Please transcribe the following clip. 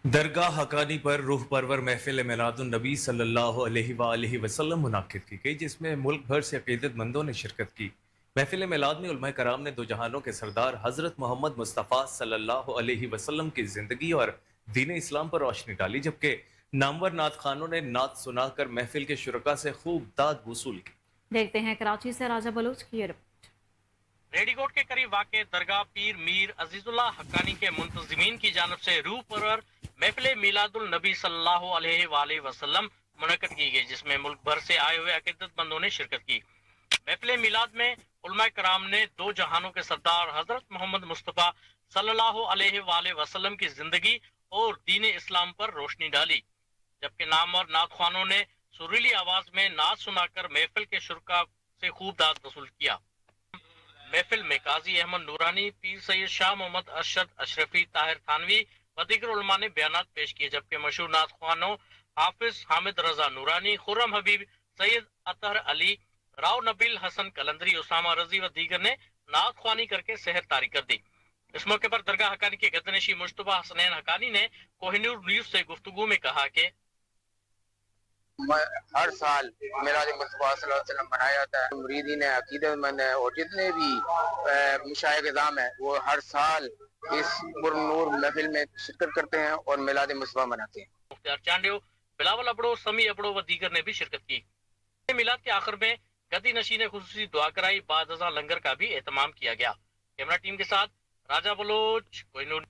درگاہ حقانی پر روح پرور محفل میلاد النبی صلی اللہ علیہ وآلہ وسلم منعقد کی گئی، جس میں ملک بھر سے عقیدت مندوں نے شرکت کی۔ محفل میلاد میں علماء کرام نے دو جہانوں کے سردار حضرت محمد مصطفیٰ صلی اللہ علیہ وسلم کی زندگی اور دین اسلام پر روشنی ڈالی، جبکہ نامور نعت خوانوں نے نعت سنا کر محفل کے شرکاء سے خوب داد وصول کی۔ دیکھتے ہیں کراچی سے راجہ بلوچ کی یہ رپورٹ۔ ریڈی کوٹ کے قریب واقع درگاہ پیر میر عزیز اللہ حقانی کے منتظمین کی جانب سے روح پرور محفل میلاد النبی صلی اللہ علیہ وآلہ وسلم منعقد کی گئی، جس میں ملک بھر سے آئے ہوئے عقیدت مندوں نے شرکت کی۔ محفل میلاد میں علماء کرام نے دو جہانوں کے سردار حضرت محمد مصطفیٰ صلی اللہ علیہ وآلہ وسلم کی زندگی اور دین اسلام پر روشنی ڈالی، جبکہ نامور نعت خوانوں نے سریلی آواز میں نعت سنا کر محفل کے شرکاء سے خوب داد وصول کیا۔ محفل میں قاضی احمد نورانی، پیر سید شاہ محمد ارشد اشرفی، طاہر تھانوی و دیگر علماء نے بیانات پیش کیے، جبکہ مشہور نعت خوانوں حافظ حامد رضا نورانی، خرم حبیب، سید اطہر علی، راؤ نبیل حسن کلندری، اسامہ رضی و دیگر نے نعت خوانی کر کے سحر طاری کر دی۔ اس موقع پر درگاہ حقانی کے گدنشی مجتبیٰ حسنین حقانی نے کوہ نور نیوز سے گفتگو میں کہا کہ ہر سال میلاد مصطفیٰ صلی اللہ علیہ وسلم منایا جاتا ہے۔ مریدین عقیدت مند ہیں اور جتنے بھی مشائخ اعظام ہیں وہ ہر سال اس پر نور محفل میں شرکت کرتے ہیں اور میلاد مصطفیٰ مناتے ہیں۔ مختار چانڈیو، بلاول ابڑو، سمی ابڑو و دیگر نے بھی شرکت کی۔ میلاد کے آخر میں گدی نشی نے خصوصی دعا کرائی، بعد ازاں لنگر کا بھی اہتمام کیا گیا۔ کیمرہ ٹیم کے ساتھ راجہ بلوچ، کوہ نور۔